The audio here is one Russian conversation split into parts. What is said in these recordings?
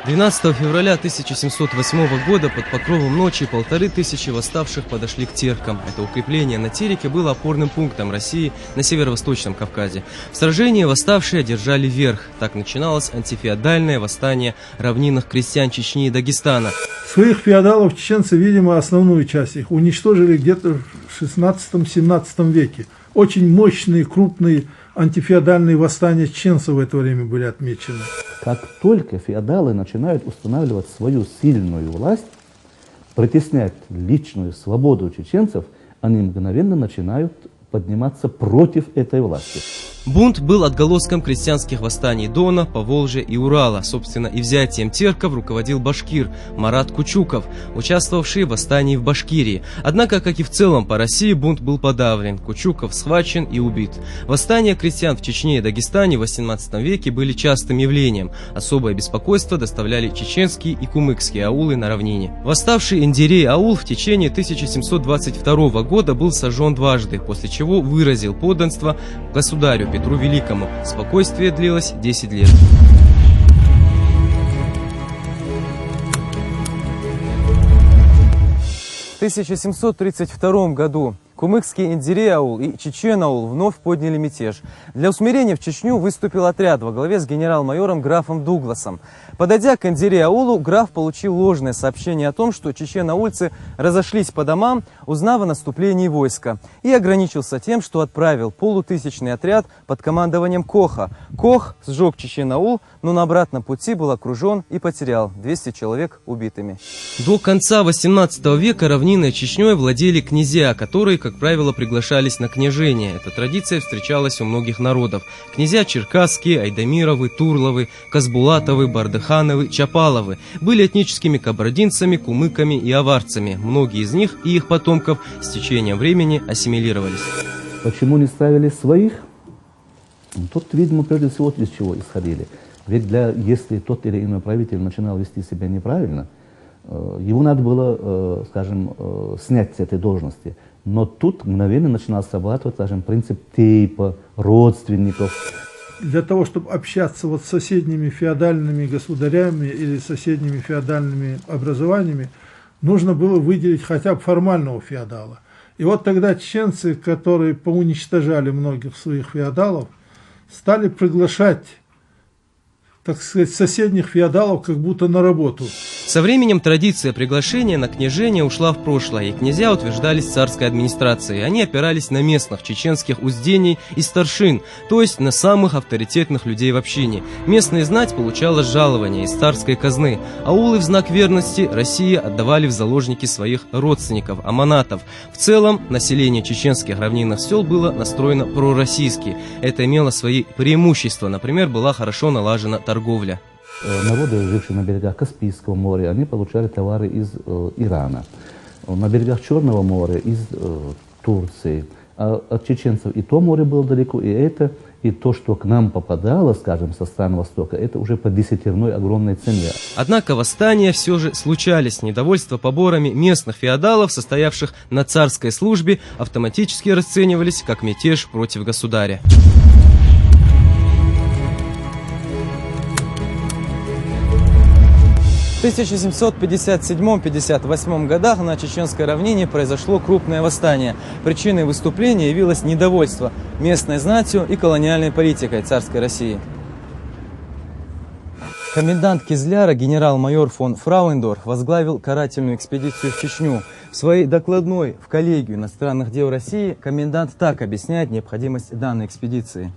12 февраля 1708 года под покровом ночи 1500 восставших подошли к теркам. Это укрепление на Тереке было опорным пунктом России на северо-восточном Кавказе. В сражении восставшие одержали верх. Так начиналось антифеодальное восстание равнинных крестьян Чечни и Дагестана. Своих феодалов чеченцы, видимо, основную часть их уничтожили где-то в 16-17 веке. Очень мощные, крупные антифеодальные восстания чеченцев в это время были отмечены. Как только феодалы начинают устанавливать свою сильную власть, притеснять личную свободу чеченцев, они мгновенно начинают подниматься против этой власти. Бунт был отголоском крестьянских восстаний Дона, Поволжья и Урала. Собственно, и взятием терков руководил башкир Марат Кучуков, участвовавший в восстании в Башкирии. Однако, как и в целом по России, бунт был подавлен. Кучуков схвачен и убит. Восстания крестьян в Чечне и Дагестане в XVIII веке были частым явлением. Особое беспокойство доставляли чеченские и кумыкские аулы на равнине. Восставший Эндерей аул в течение 1722 года был сожжен дважды, после чего выразил подданство государю Петру Великому. Спокойствие длилось 10 лет. В 1732 году кумыкский Эндерей аул и Чечен аул вновь подняли мятеж. Для усмирения в Чечню выступил отряд во главе с генерал-майором графом Дугласом. Подойдя к Эндерей аулу, граф получил ложное сообщение о том, что чечено-аульцы разошлись по домам, узнав о наступлении войска, и ограничился тем, что отправил полутысячный отряд под командованием Коха. Кох сжег чечен-аул, но на обратном пути был окружен и потерял 200 человек убитыми. До конца 18 века равнинной Чечней владели князья, которые, как правило, приглашались на княжение. Эта традиция встречалась у многих народов. Князья черкасские, Айдамировы, Турловы, Казбулатовы, Бардыхановы, Чапаловы были этническими кабардинцами, кумыками и аварцами. Многие из них и их потомков с течением времени ассимилировались. Почему не ставили своих? Тут, видимо, прежде всего из чего исходили. Ведь если тот или иной правитель начинал вести себя неправильно, его надо было, скажем, снять с этой должности. Но тут мгновенно начинал срабатывать, скажем, принцип тейпа, родственников. Для того, чтобы общаться вот с соседними феодальными государями или соседними феодальными образованиями, нужно было выделить хотя бы формального феодала. И вот тогда чеченцы, которые поуничтожали многих своих феодалов, стали приглашать, так сказать, соседних феодалов как будто на работу. Со временем традиция приглашения на княжение ушла в прошлое, и князья утверждались царской администрацией. Они опирались на местных чеченских уздений и старшин, то есть на самых авторитетных людей в общине. Местная знать получала жалование из царской казны. Аулы в знак верности России отдавали в заложники своих родственников, аманатов. В целом, население чеченских равнинных сел было настроено пророссийски. Это имело свои преимущества. Например, была хорошо налажена торговля. Народы, жившие на берегах Каспийского моря, они получали товары из Ирана. На берегах Черного моря из Турции. А от чеченцев и то море было далеко, и то, что к нам попадало, скажем, со стран Востока, это уже по десятерной огромной цене. Однако восстания все же случались. Недовольство поборами местных феодалов, состоявших на царской службе, автоматически расценивались как мятеж против государя. В 1757-58 годах на Чеченской равнине произошло крупное восстание. Причиной выступления явилось недовольство местной знатью и колониальной политикой царской России. Комендант Кизляра генерал-майор фон Фрауендорф возглавил карательную экспедицию в Чечню. В своей докладной в коллегию иностранных дел России комендант так объясняет необходимость данной экспедиции.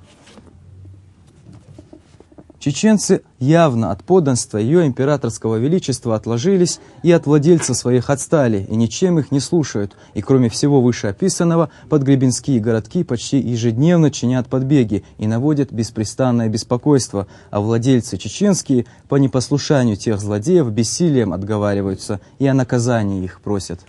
Чеченцы явно от подданства ее императорского величества отложились и от владельцев своих отстали, и ничем их не слушают. И кроме всего вышеописанного, подгребенские городки почти ежедневно чинят подбеги и наводят беспрестанное беспокойство, а владельцы чеченские по непослушанию тех злодеев бессилием отговариваются и о наказании их просят.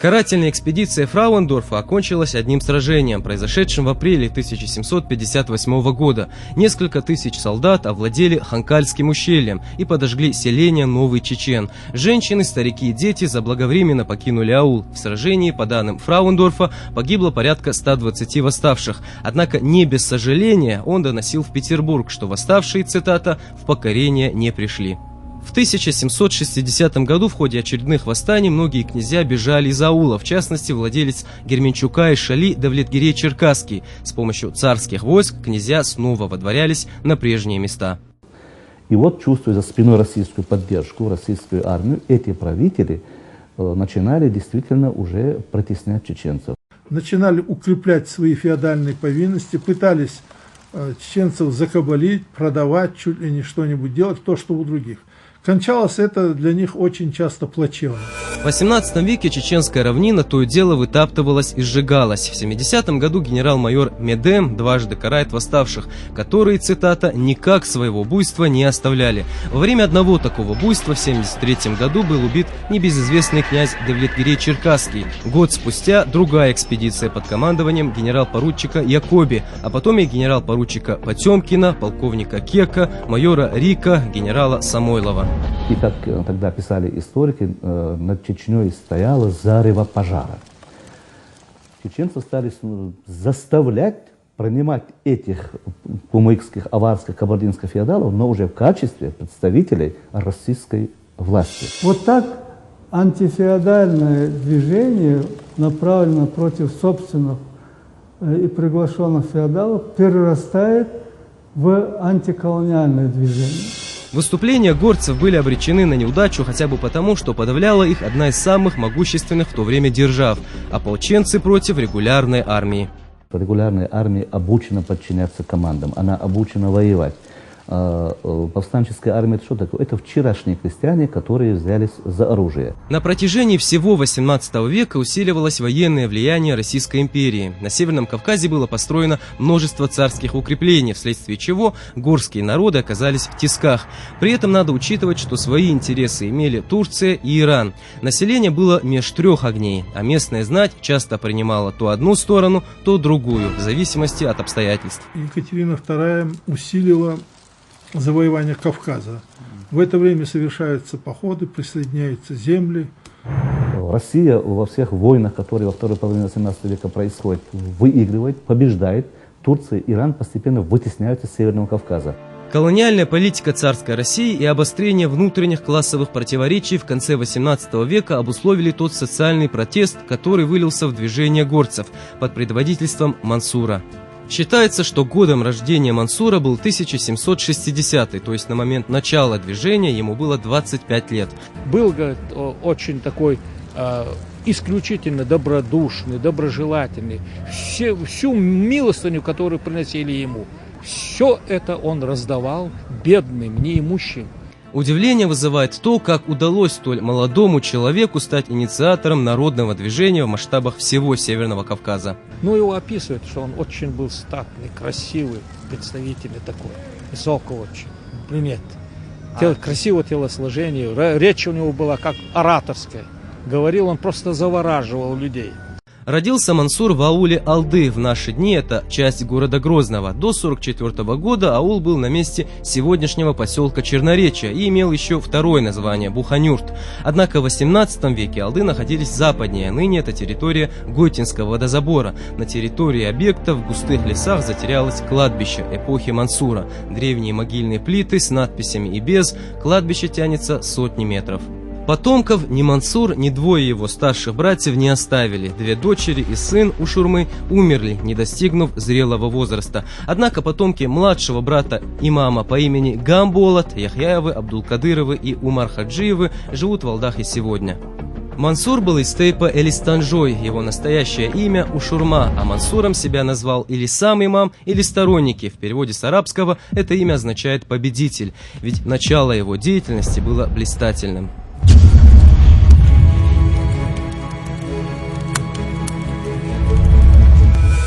Карательная экспедиция Фрауендорфа окончилась одним сражением, произошедшим в апреле 1758 года. Несколько тысяч солдат овладели Ханкальским ущельем и подожгли селение Новый Чечен. Женщины, старики и дети заблаговременно покинули аул. В сражении, по данным Фрауендорфа, погибло порядка 120 восставших. Однако не без сожаления он доносил в Петербург, что восставшие, цитата, «в покорение не пришли». В 1760 году в ходе очередных восстаний многие князья бежали из аула, в частности, владелец Герменчука и Шали Давлетгерей Черкасский. С помощью царских войск князья снова водворялись на прежние места. И вот, чувствуя за спиной российскую поддержку, российскую армию, эти правители начинали действительно уже протеснять чеченцев. Начинали укреплять свои феодальные повинности, пытались чеченцев закабалить, продавать, чуть ли не что-нибудь делать, то, что у других. Кончалось это для них очень часто плачевно. В 18 веке чеченская равнина то и дело вытаптывалась и сжигалась. В 70-м году генерал-майор Медем дважды карает восставших, которые, цитата, «никак своего буйства не оставляли». Во время одного такого буйства в 73 году был убит небезызвестный князь Давлетгерей Черкасский. Год спустя другая экспедиция под командованием генерал-поручика Якоби, а потом и генерал-поручика Потемкина, полковника Кека, майора Рика, генерала Самойлова. И как тогда писали историки, над Чечней стояло зарево пожара. Чеченцы стали заставлять принимать этих кумыкских, аварских, кабардинских феодалов, но уже в качестве представителей российской власти. Вот так антифеодальное движение, направленное против собственных и приглашенных феодалов, перерастает в антиколониальное движение. Выступления горцев были обречены на неудачу хотя бы потому, что подавляла их одна из самых могущественных в то время держав – ополченцы против регулярной армии. Регулярная армия обучена подчиняться командам, она обучена воевать. Повстанческая армия – это что такое? Это вчерашние крестьяне, которые взялись за оружие. На протяжении всего 18 века усиливалось военное влияние Российской империи. На Северном Кавказе было построено множество царских укреплений, вследствие чего горские народы оказались в тисках. При этом надо учитывать, что свои интересы имели Турция и Иран. Население было меж трех огней, а местная знать часто принимала то одну сторону, то другую, в зависимости от обстоятельств. Екатерина II усилила завоевание Кавказа. В это время совершаются походы, присоединяются земли. Россия во всех войнах, которые во второй половине 18 века происходят, выигрывает, побеждает. Турция и Иран постепенно вытесняются с Северного Кавказа. Колониальная политика царской России и обострение внутренних классовых противоречий в конце 18 века обусловили тот социальный протест, который вылился в движение горцев под предводительством Мансура. Считается, что годом рождения Мансура был 1760, то есть на момент начала движения ему было 25 лет. Был, говорит, очень такой исключительно добродушный, доброжелательный. Всю милостыню, которую приносили ему, все это он раздавал бедным, неимущим. Удивление вызывает то, как удалось столь молодому человеку стать инициатором народного движения в масштабах всего Северного Кавказа. Ну, его описывают, что он очень был статный, красивый, представительный такой, высокий очень, брюнет. Красивое телосложение, речь у него была как ораторская. Говорил, он просто завораживал людей. Родился Мансур в ауле Алды, в наши дни это часть города Грозного. До 1944 года аул был на месте сегодняшнего поселка Черноречья и имел еще второе название – Буханюрт. Однако в 18 веке Алды находились западнее, ныне это территория Гойтинского водозабора. На территории объекта в густых лесах затерялось кладбище эпохи Мансура. Древние могильные плиты с надписями и без, кладбище тянется сотни метров. Потомков ни Мансур, ни двое его старших братьев не оставили. Две дочери и сын у Шурмы умерли, не достигнув зрелого возраста. Однако потомки младшего брата имама по имени Гамболат, Яхьяевы, Абдулкадыровы и Умар Хаджиевы живут в Алдахе сегодня. Мансур был из тейпа Элистанжой, его настоящее имя Ушурма, а Мансуром себя назвал или сам имам, или сторонники. В переводе с арабского это имя означает «победитель», ведь начало его деятельности было блистательным.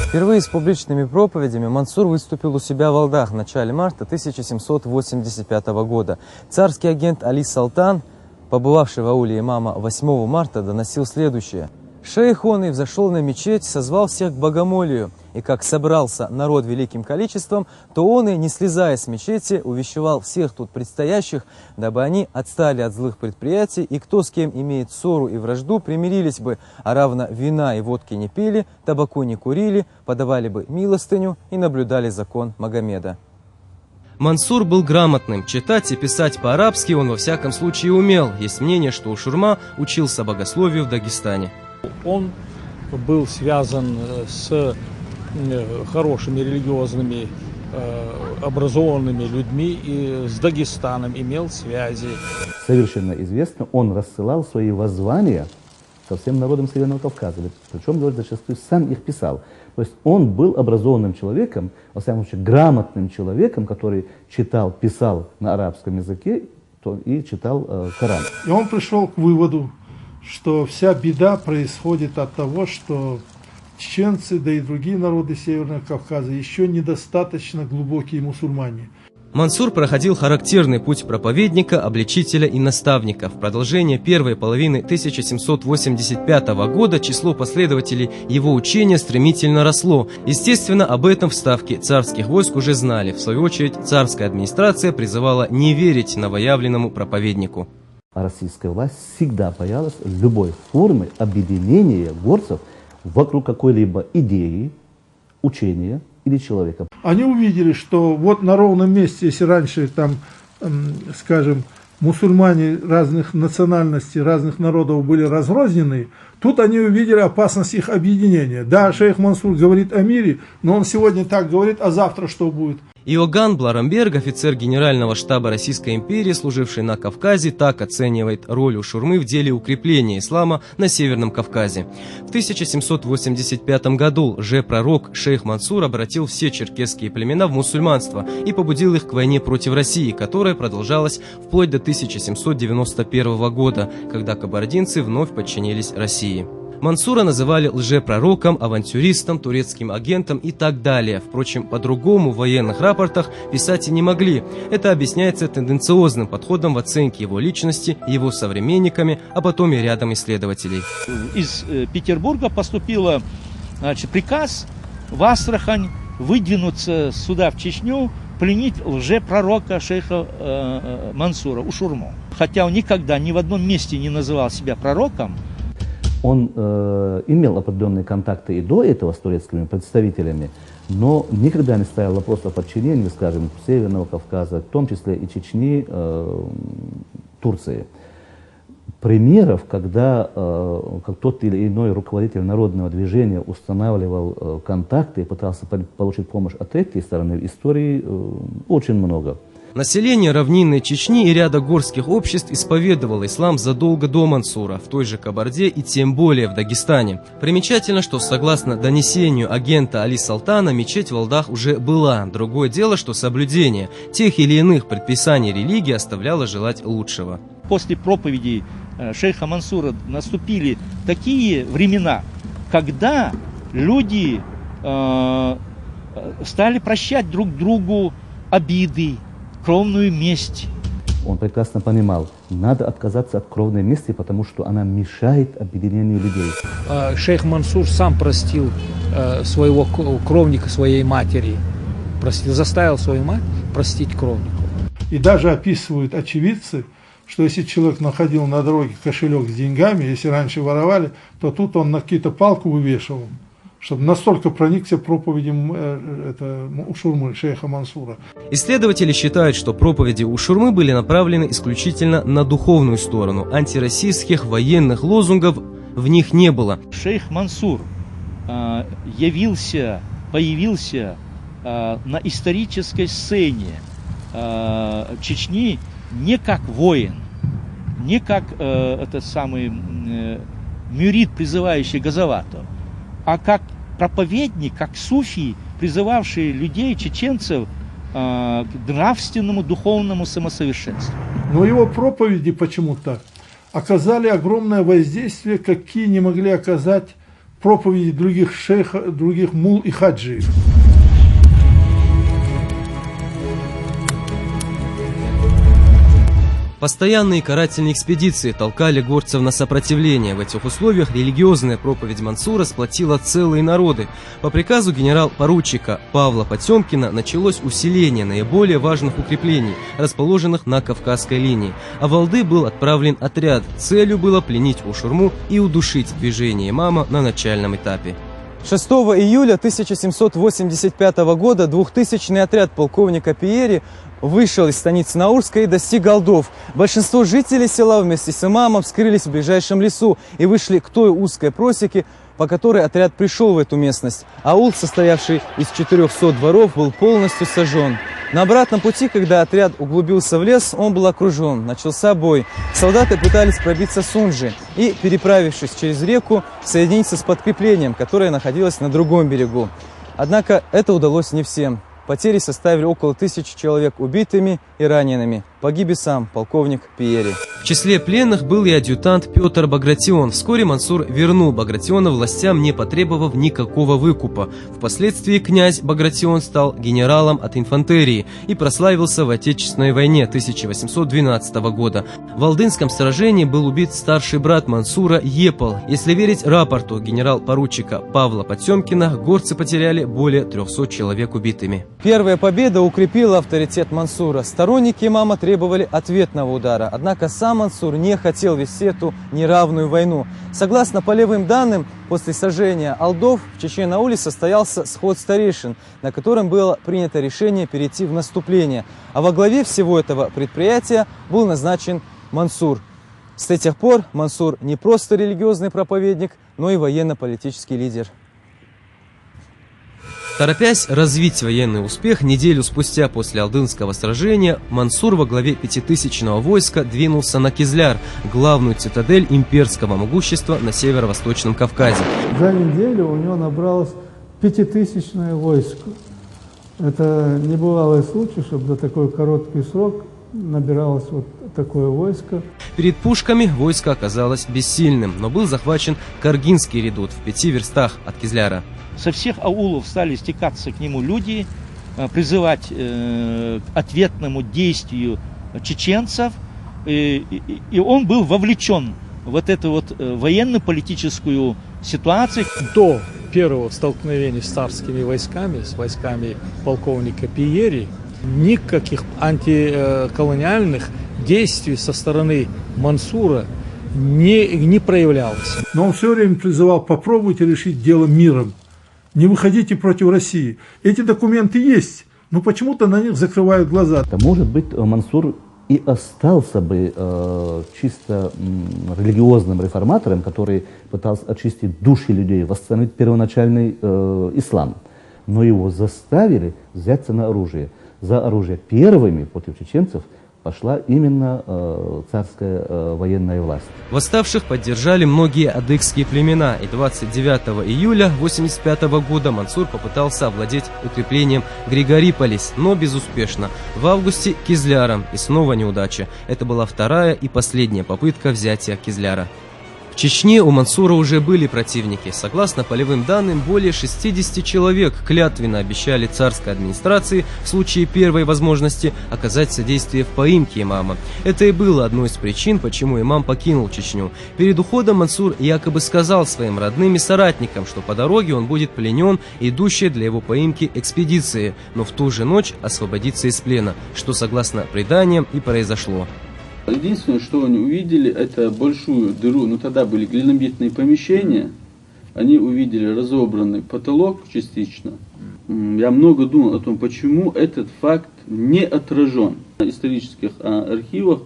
Впервые с публичными проповедями Мансур выступил у себя в Алдах в начале марта 1785 года. Царский агент Али Салтан, побывавший в ауле имама 8 марта, доносил следующее. Шейх он и взошел на мечеть, созвал всех к богомолию, и как собрался народ великим количеством, то он и, не слезая с мечети, увещевал всех тут предстоящих, дабы они отстали от злых предприятий, и кто с кем имеет ссору и вражду, примирились бы, а равно вина и водки не пили, табаку не курили, подавали бы милостыню и наблюдали закон Магомеда. Мансур был грамотным, читать и писать по-арабски он во всяком случае умел. Есть мнение, что Ушурма учился богословию в Дагестане. Он был связан с хорошими религиозными, образованными людьми и с Дагестаном имел связи. Совершенно известно, он рассылал свои воззвания ко всем народам Северного Кавказа. Причем, говорит, зачастую сам их писал. То есть он был образованным человеком, во всяком случае грамотным человеком, который читал, писал на арабском языке и читал Коран. И он пришел к выводу, что вся беда происходит от того, что чеченцы, да и другие народы Северного Кавказа еще недостаточно глубокие мусульмане. Мансур проходил характерный путь проповедника, обличителя и наставника. В продолжение первой половины 1785 года число последователей его учения стремительно росло. Естественно, об этом в ставке царских войск уже знали. В свою очередь, царская администрация призывала не верить новоявленному проповеднику. А российская власть всегда боялась любой формы объединения горцев вокруг какой-либо идеи, учения или человека. Они увидели, что вот на ровном месте, если раньше там, скажем, мусульмане разных национальностей, разных народов были разрознены, тут они увидели опасность их объединения. Да, шейх Мансур говорит о мире, но он сегодня так говорит, а завтра что будет? Иоганн Бларамберг, офицер Генерального штаба Российской империи, служивший на Кавказе, так оценивает роль Ушурмы в деле укрепления ислама на Северном Кавказе. В 1785 году лжепророк шейх Мансур обратил все черкесские племена в мусульманство и побудил их к войне против России, которая продолжалась вплоть до 1791 года, когда кабардинцы вновь подчинились России. Мансура называли лжепророком, авантюристом, турецким агентом и так далее. Впрочем, по-другому в военных рапортах писать и не могли. Это объясняется тенденциозным подходом в оценке его личности, его современниками, а потом и рядом исследователей. Из Петербурга поступил приказ в Астрахань выдвинуться сюда, в Чечню, пленить лжепророка шейха Мансура, Ушурму. Хотя он никогда ни в одном месте не называл себя пророком. Он имел определенные контакты и до этого с турецкими представителями, но никогда не ставил вопрос о подчинении, скажем, Северного Кавказа, в том числе и Чечни, Турции. Примеров, когда как тот или иной руководитель народного движения устанавливал контакты и пытался получить помощь от третьей стороны, в истории очень много. Население равнинной Чечни и ряда горских обществ исповедовало ислам задолго до Мансура, в той же Кабарде и тем более в Дагестане. Примечательно, что согласно донесению агента Али Салтана, мечеть в Алдах уже была. Другое дело, что соблюдение тех или иных предписаний религии оставляло желать лучшего. После проповеди шейха Мансура наступили такие времена, когда люди стали прощать друг другу обиды, кровную месть. Он прекрасно понимал, надо отказаться от кровной мести, потому что она мешает объединению людей. Шейх Мансур сам простил своего кровника, своей матери. Заставил свою мать простить кровнику. И даже описывают очевидцы, что если человек находил на дороге кошелек с деньгами, если раньше воровали, то тут он на какие-то палку вывешивал, чтобы настолько проникся проповедям Ушурмы, шейха Мансура. Исследователи считают, что проповеди Ушурмы были направлены исключительно на духовную сторону. Антироссийских военных лозунгов в них не было. Шейх Мансур появился на исторической сцене Чечни не как воин, не как этот самый мюрид, призывающий Газавату, а как проповедник, как суфий, призывавший людей, чеченцев, к нравственному, духовному самосовершенству. Но его проповеди почему-то оказали огромное воздействие, какие не могли оказать проповеди других шейхов, других мул и хаджиев. Постоянные карательные экспедиции толкали горцев на сопротивление. В этих условиях религиозная проповедь Мансура сплотила целые народы. По приказу генерал-поручика Павла Потемкина началось усиление наиболее важных укреплений, расположенных на Кавказской линии. А в Алды был отправлен отряд. Целью было пленить Ушурму и удушить движение имама на начальном этапе. 6 июля 1785 года 2000-й отряд полковника Пиери вышел из станицы Наурска и достиг Алдов. Большинство жителей села вместе с имамом скрылись в ближайшем лесу и вышли к той узкой просеке, по которой отряд пришел в эту местность. Аул, состоявший из 400 дворов, был полностью сожжен. На обратном пути, когда отряд углубился в лес, он был окружен. Начался бой. Солдаты пытались пробиться с Унжи и, переправившись через реку, соединиться с подкреплением, которое находилось на другом берегу. Однако это удалось не всем. Потери составили около 1000 человек убитыми и ранеными. Погиб и сам полковник Пиери. В числе пленных был и адъютант Петр Багратион. Вскоре Мансур вернул Багратиона властям, не потребовав никакого выкупа. Впоследствии князь Багратион стал генералом от инфантерии и прославился в Отечественной войне 1812 года. В Алдынском сражении был убит старший брат Мансура Епал. Если верить рапорту генерал-поручика Павла Потемкина, горцы потеряли более 300 человек убитыми. Первая победа укрепила авторитет Мансура. Сторонники имама требовали ответного удара. Однако сам Мансур не хотел вести эту неравную войну. Согласно полевым данным, после сожжения Алдов в Чечен-Ауле состоялся сход старейшин, на котором было принято решение перейти в наступление. А во главе всего этого предприятия был назначен Мансур. С тех пор Мансур не просто религиозный проповедник, но и военно-политический лидер. Торопясь развить военный успех, неделю спустя после Алдынского сражения Мансур во главе 5000-го войска двинулся на Кизляр, главную цитадель имперского могущества на северо-восточном Кавказе. За неделю у него набралось 5000-е войско. Это небывалый случай, чтобы за такой короткий срок набиралось вот такое войско. Перед пушками войско оказалось бессильным, но был захвачен Каргинский редут в 5 верстах от Кизляра. Со всех аулов стали стекаться к нему люди, призывать к ответному действию чеченцев. И он был вовлечен в вот эту вот военно-политическую ситуацию. До первого столкновения с царскими войсками, с войсками полковника Пиери, никаких антиколониальных действий со стороны Мансура не проявлялось. Но он все время призывал: попробуйте решить дело миром. Не выходите против России. Эти документы есть, но почему-то на них закрывают глаза. Может быть, Мансур и остался бы чисто религиозным реформатором, который пытался очистить души людей, восстановить первоначальный ислам. Но его заставили взяться на оружие. За оружие первыми против чеченцев пошла именно царская военная власть. Восставших поддержали многие адыгские племена, и 29 июля 1985 года Мансур попытался овладеть укреплением Григориполис, но безуспешно. В августе Кизляром, и снова неудача. Это была вторая и последняя попытка взятия Кизляра. В Чечне у Мансура уже были противники. Согласно полевым данным, более 60 человек клятвенно обещали царской администрации в случае первой возможности оказать содействие в поимке имама. Это и было одной из причин, почему имам покинул Чечню. Перед уходом Мансур якобы сказал своим родным и соратникам, что по дороге он будет пленен идущей для его поимки экспедиции, но в ту же ночь освободится из плена, что согласно преданиям и произошло. Единственное, что они увидели, это большую дыру, но тогда были глинобитные помещения, они увидели разобранный потолок частично. Я много думал о том, почему этот факт не отражен в исторических архивах.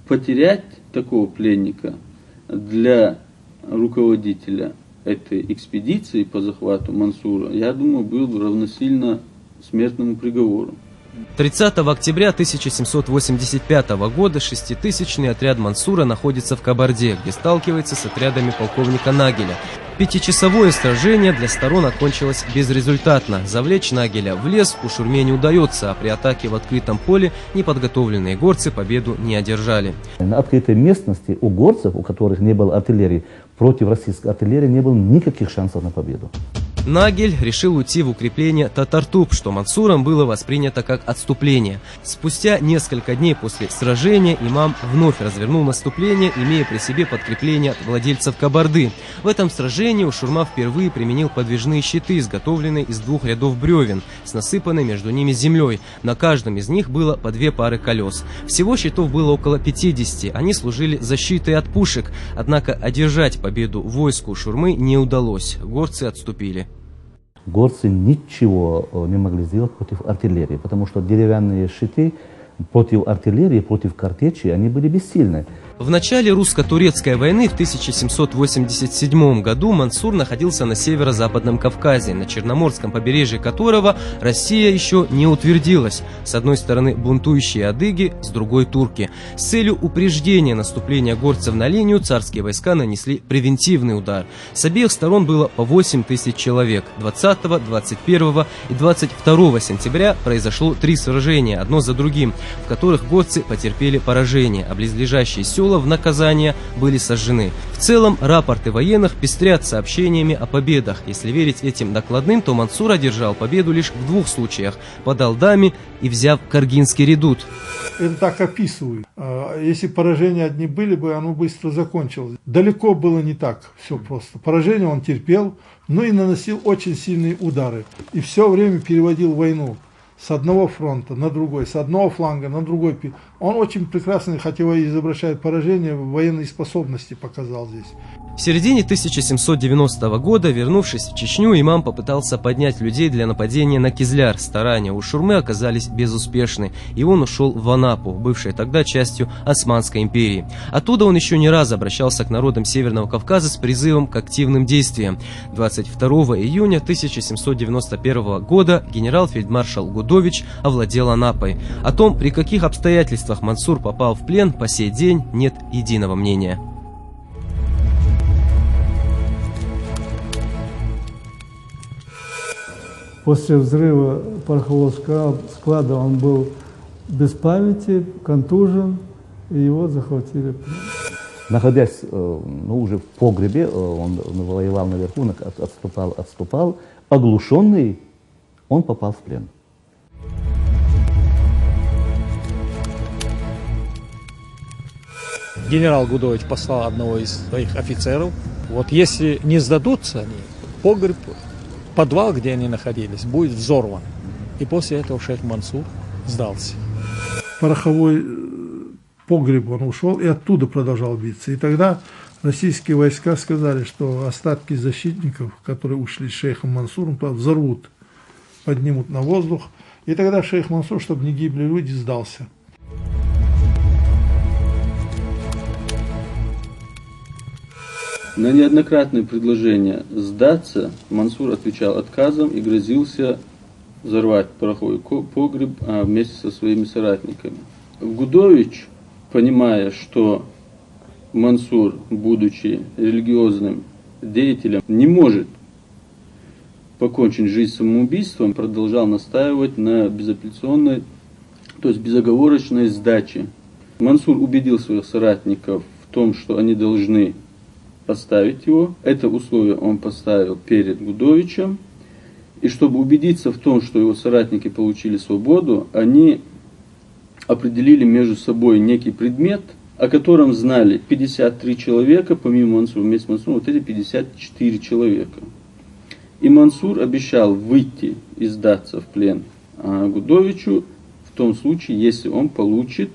Потерять такого пленника для руководителя этой экспедиции по захвату Мансура, я думаю, был бы равносильно смертному приговору. 30 октября 1785 года 6000-й отряд Мансура находится в Кабарде, где сталкивается с отрядами полковника Нагеля. Пятичасовое сражение для сторон окончилось безрезультатно. Завлечь Нагеля в лес Кушурме не удается, а при атаке в открытом поле неподготовленные горцы победу не одержали. На открытой местности у горцев, у которых не было артиллерии, против российской артиллерии не было никаких шансов на победу. Нагель решил уйти в укрепление Татартуб, что мансуром было воспринято как отступление. Спустя несколько дней после сражения имам вновь развернул наступление, имея при себе подкрепление от владельцев Кабарды. В этом сражении Ушурма впервые применил подвижные щиты, изготовленные из 2 рядов бревен, с насыпанной между ними землей. На каждом из них было по 2 пары колес. Всего щитов было около 50, они служили защитой от пушек. Однако одержать победу войску Ушурмы не удалось, горцы отступили. Горцы ничего не могли сделать против артиллерии, потому что деревянные щиты против артиллерии, против картечи, они были бессильны. В начале русско-турецкой войны в 1787 году Мансур находился на северо-западном Кавказе, на Черноморском побережье которого Россия еще не утвердилась. С одной стороны бунтующие адыги, с другой турки. С целью упреждения наступления горцев на линию царские войска нанесли превентивный удар. С обеих сторон было по 8 тысяч человек. 20, 21 и 22 сентября произошло 3 сражения, одно за другим, в которых горцы потерпели поражение, а близлежащие села в наказание были сожжены. В целом, рапорты военных пестрят сообщениями о победах. Если верить этим докладным, то Мансур одержал победу лишь в 2 случаях – под Алдами и взяв Каргинский редут. Это так описывают. Если поражения одни были бы, оно быстро закончилось. Далеко было не так все просто. Поражение он терпел, но и наносил очень сильные удары. И все время переводил войну с одного фронта на другой, с одного фланга на другой. Он очень прекрасно, хотя и изображает поражение, военной способности показал здесь. В середине 1790 года, вернувшись в Чечню, имам попытался поднять людей для нападения на Кизляр. Старания Ушурмы оказались безуспешны, и он ушел в Анапу, бывшей тогда частью Османской империи. Оттуда он еще не раз обращался к народам Северного Кавказа с призывом к активным действиям. 22 июня 1791 года генерал-фельдмаршал Гудович овладел Анапой. О том, при каких обстоятельствах Мансур попал в плен, по сей день нет единого мнения. После взрыва порохового склада он был без памяти, контужен, и его захватили. Находясь уже в погребе, он воевал наверху, отступал, оглушенный, он попал в плен. Генерал Гудович послал одного из своих офицеров. Вот если не сдадутся они, погреб, подвал, где они находились, будет взорван. И после этого шейх Мансур сдался. Пороховой погреб он ушел и оттуда продолжал биться. И тогда российские войска сказали, что остатки защитников, которые ушли с шейхом Мансуром, взорвут, поднимут на воздух. И тогда шейх Мансур, чтобы не гибли люди, сдался. На неоднократные предложения сдаться Мансур отвечал отказом и грозился взорвать пороховой погреб вместе со своими соратниками. Гудович, понимая, что Мансур, будучи религиозным деятелем, не может покончить жизнь самоубийством, продолжал настаивать на безапелляционной, то есть безоговорочной сдаче. Мансур убедил своих соратников в том, что они должны поставить его. Это условие он поставил перед Гудовичем. И чтобы убедиться в том, что его соратники получили свободу, они определили между собой некий предмет, о котором знали 53 человека, помимо Мансура, вместе с Мансуром, вот эти 54 человека. И Мансур обещал выйти и сдаться в плен Гудовичу в том случае, если он получит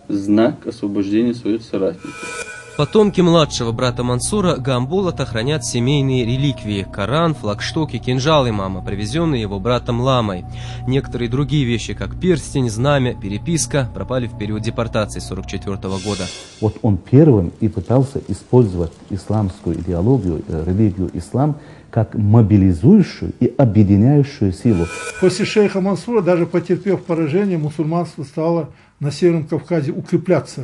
знак освобождения своих соратников. Потомки младшего брата Мансура Гамболата хранят семейные реликвии – Коран, флагшток и кинжал имама, привезенные его братом Ламой. Некоторые другие вещи, как перстень, знамя, переписка, пропали в период депортации 1944 года. Вот он первым и пытался использовать исламскую идеологию, религию ислам, как мобилизующую и объединяющую силу. После шейха Мансура, даже потерпев поражение, мусульманство стало на Северном Кавказе укрепляться.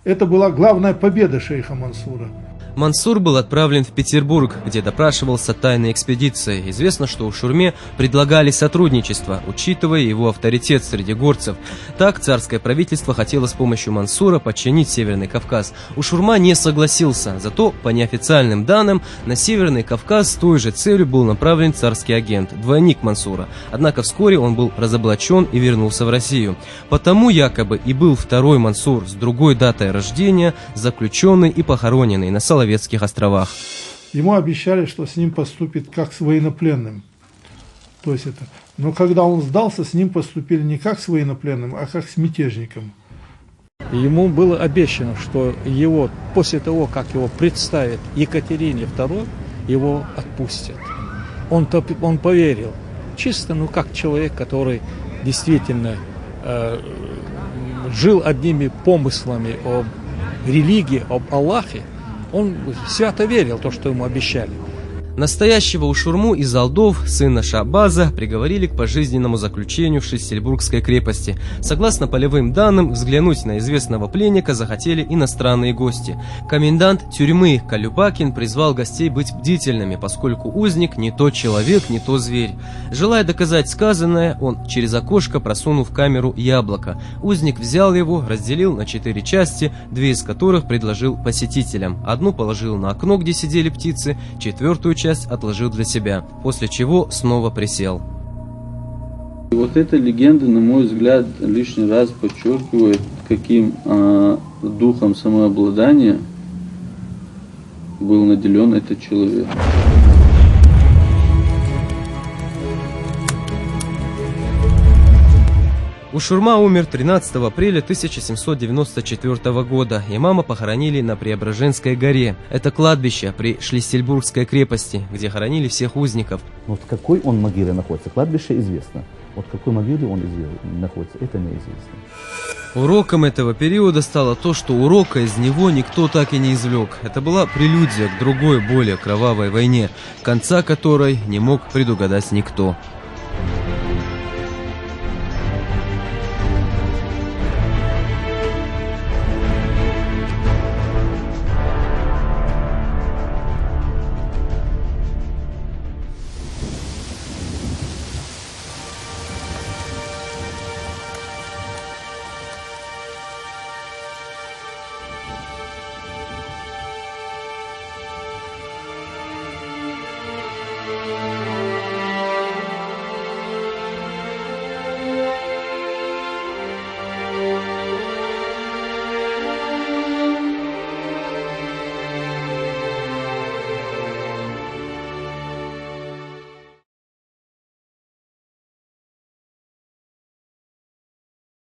Это была главная победа шейха Мансура. Мансур был отправлен в Петербург, где допрашивался тайной экспедицией. Известно, что у Шурме предлагали сотрудничество, учитывая его авторитет среди горцев. Так царское правительство хотело с помощью Мансура подчинить Северный Кавказ. Шурма не согласился, зато, по неофициальным данным, на Северный Кавказ с той же целью был направлен царский агент, двойник Мансура. Однако вскоре он был разоблачен и вернулся в Россию. Потому якобы и был второй Мансур с другой датой рождения, заключенный и похороненный на Соловецких островах. Ему обещали, что с ним поступит как с военнопленным. То есть это. Но когда он сдался, с ним поступили не как с военнопленным, а как с мятежником. Ему было обещано, что его, после того, как его представят Екатерине II, его отпустят. Он поверил. Чисто, как человек, который действительно жил одними помыслами об религии, об Аллахе. Он свято верил в то, что ему обещали. Настоящего Ушурму из Алдов, сына Шабаза, приговорили к пожизненному заключению в Шлиссельбургской крепости. Согласно полевым данным, взглянуть на известного пленника захотели иностранные гости. Комендант тюрьмы Колюбакин призвал гостей быть бдительными, поскольку узник не то человек, не то зверь. Желая доказать сказанное, он через окошко просунул в камеру яблоко. Узник взял его, разделил на 4 части, 2 из которых предложил посетителям. Одну положил на окно, где сидели птицы, 4-ю часть отложил для себя, после чего снова присел. И вот эта легенда, на мой взгляд, лишний раз подчеркивает, каким духом самообладания был наделен этот человек. Ушурма умер 13 апреля 1794 года. Имама похоронили на Преображенской горе. Это кладбище при Шлиссельбургской крепости, где хоронили всех узников. Вот в какой он могиле находится, кладбище известно. Вот в какой могиле он находится, это неизвестно. Уроком этого периода стало то, что урока из него никто так и не извлек. Это была прелюдия к другой, более кровавой войне, конца которой не мог предугадать никто.